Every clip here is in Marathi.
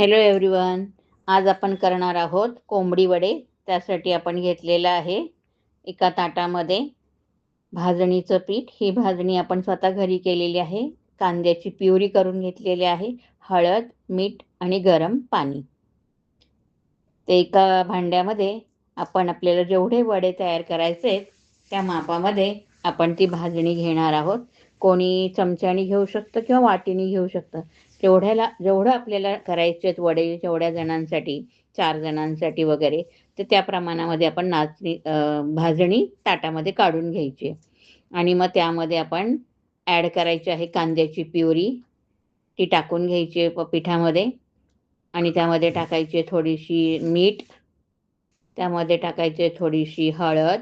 Hello everyone. आज आपण करणार आहोत कोंबडी वडे. त्यासाठी आपण घेतलेलं आहे एका ताटामध्ये भाजणीचं पीठ. ही भाजणी आपण स्वतः घरी केलेली आहे. कांद्याची प्युरी करून घेतलेली आहे. हळद, मीठ आणि गरम पाणी. ते एका भांड्यामध्ये आपण आपल्याला जेवढे वडे तयार करायचे त्या मापामध्ये आपण ती भाजणी घेणार आहोत. कोणी चमच्याने घेऊ शकतं किंवा वाटीने घेऊ शकतं. जेवढं आपल्याला करायचे आहेत वडे, जेवढ्या जणांसाठी, 4 जणांसाठी वगैरे, तर त्या प्रमाणामध्ये आपण भाजणी ताटामध्ये काढून घ्यायची आणि मग त्यामध्ये आपण ॲड करायची आहे कांद्याची प्युरी. ती टाकून घ्यायची पिठामध्ये आणि त्यामध्ये टाकायची थोडीशी मीठ, त्यामध्ये टाकायची थोडीशी हळद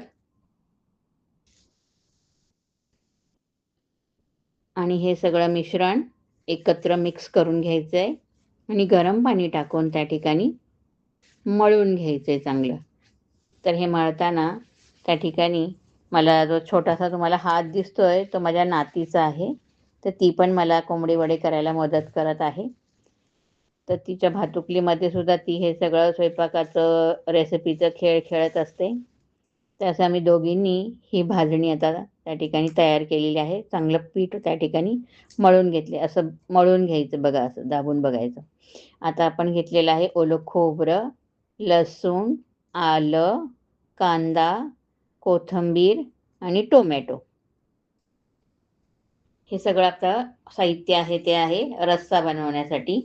आणि हे सगळं मिश्रण एकत्र मिक्स करून घ्यायचं आहे आणि गरम पाणी टाकून त्या ठिकाणी मळून घ्यायचं आहे चांगलं. तर हे मळताना त्या ठिकाणी मला जो छोटासा तुम्हाला हात दिसतोय तो माझ्या नातीचा आहे. तर ती पण मला कोंबडी वडे करायला मदत करत आहे. तर तिच्या भातुकलीमध्ये सुद्धा ती हे सगळं स्वयंपाकाचं रेसिपीचं खेळ खेळत असते. तर असं आम्ही दोघींनी ही भाजणी आता त्या ठिकाणी तयार केलेली आहे. चांगलं पीठ त्या ठिकाणी मळून घेतले. असं मळून घ्यायचं बघा, असं दाबून बघायचं. आता आपण घेतलेलं आहे ओलं खोबरं, लसूण, आलं, कांदा, कोथिंबीर आणि टोमॅटो. हे सगळं आता साहित्य आहे ते आहे रस्सा बनवण्यासाठी.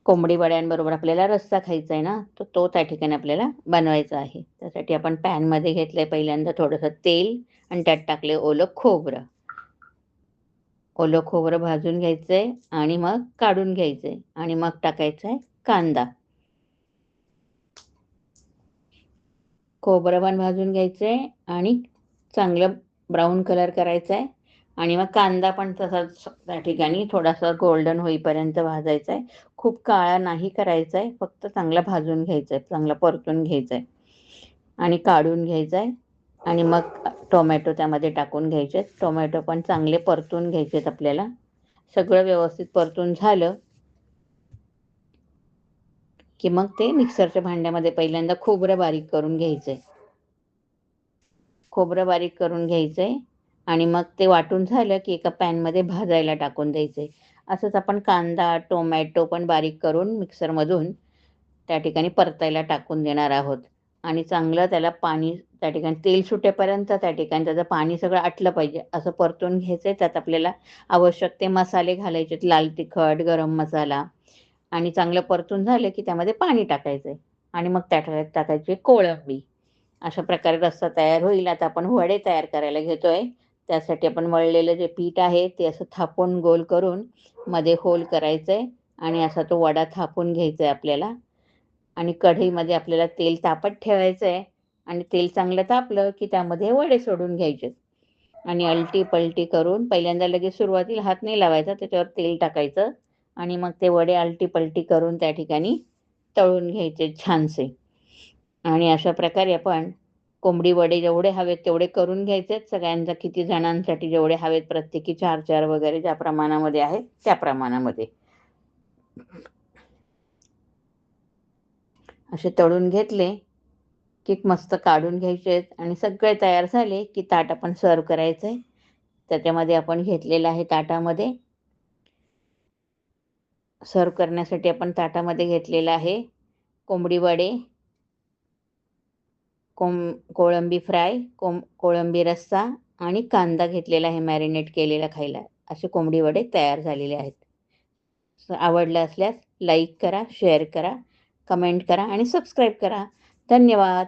कोंबडी वड्यांबरोबर आपल्याला रस्सा खायचा आहे ना, तर तो त्या ठिकाणी आपल्याला बनवायचा आहे. त्यासाठी आपण पॅनमध्ये घेतलंय पहिल्यांदा थोडंसं तेल आणि त्यात टाकले ओलं खोबरं. ओलं खोबरं भाजून घ्यायचंय आणि मग काढून घ्यायचंय आणि मग टाकायचा आहे कांदा. खोबरं पण भाजून घ्यायचंय आणि चांगलं ब्राऊन कलर करायचा आहे आणि मग कांदा पण तसाच त्या ठिकाणी थोडासा गोल्डन होईपर्यंत भाजायचा आहे. खूप काळा नाही करायचा आहे, फक्त चांगला भाजून घ्यायचा आहे, चांगला परतून घ्यायचा आहे आणि काढून घ्यायचा आहे. आणि मग टोमॅटो त्यामध्ये टाकून घ्यायचे. टोमॅटो पण चांगले परतून घ्यायचे आहेत आपल्याला. सगळं व्यवस्थित परतून झालं की मग ते मिक्सरच्या भांड्यामध्ये पहिल्यांदा खोबरं बारीक करून घ्यायचंय. खोबरं बारीक करून घ्यायचंय आणि मग ते वाटून झालं की एका पॅनमध्ये भाजायला टाकून द्यायचंय. असंच आपण कांदा, टोमॅटो पण बारीक करून मिक्सरमधून त्या ठिकाणी परतायला टाकून देणार आहोत आणि चांगलं त्याला पाणी त्या ठिकाणी तेल सुटेपर्यंत त्या ठिकाणी त्याचं पाणी सगळं आटलं पाहिजे असं परतून घ्यायचंय. त्यात आपल्याला आवश्यक ते मसाले घालायचे, लाल तिखट, गरम मसाला आणि चांगलं परतून झालं की त्यामध्ये पाणी टाकायचंय आणि मग त्यात टाकायची कोळंबी. अशा प्रकारे रस्सा तयार होईल. आता आपण वडे तयार करायला घेतोय. त्यासाठी आपण मळलेलं जे पीठ आहे ते असं थापून गोल करून मध्ये होल करायचंय आणि असा तो वडा थापून घ्यायचा आहे आपल्याला आणि कढईमध्ये आपल्याला तेल तापत ठेवायचं आहे आणि तेल चांगलं तापलं की त्यामध्ये वडे सोडून घ्यायचे आणि अलटी पलटी करून पहिल्यांदा लगेच सुरुवातीला हात नाही लावायचा, त्याच्यावर तेल टाकायचं आणि मग ते वडे अलटी पलटी करून त्या ठिकाणी तळून घ्यायचे छानसे. आणि अशा प्रकारे आपण कोंबडी वडे जेवढे हवेत तेवढे करून घ्यायचे. सगळ्यांचा किती जणांसाठी जेवढे हवेत प्रत्येकी 4-4 वगैरे ज्या प्रमाणामध्ये आहे त्या प्रमाणामध्ये असे तळून घेतले की मस्त काढून घ्यायचे आणि सगळे तयार झाले की ताट आपण सर्व करायचं आहे. त्याच्यामध्ये आपण घेतलेलं आहे ताटामध्ये सर्व करण्यासाठी आपण ताटामध्ये घेतलेलं आहे कोंबडी वडे, कोळंबी फ्राय, कोळंबी रस्सा आणि कांदा घेतलेला आहे मॅरिनेट केलेला खायला. असे कोंबडी वडे तयार झालेले आहेत. आवडलं असल्यास लाईक करा, शेअर करा, कमेंट करा आणि सबस्क्राईब करा. धन्यवाद.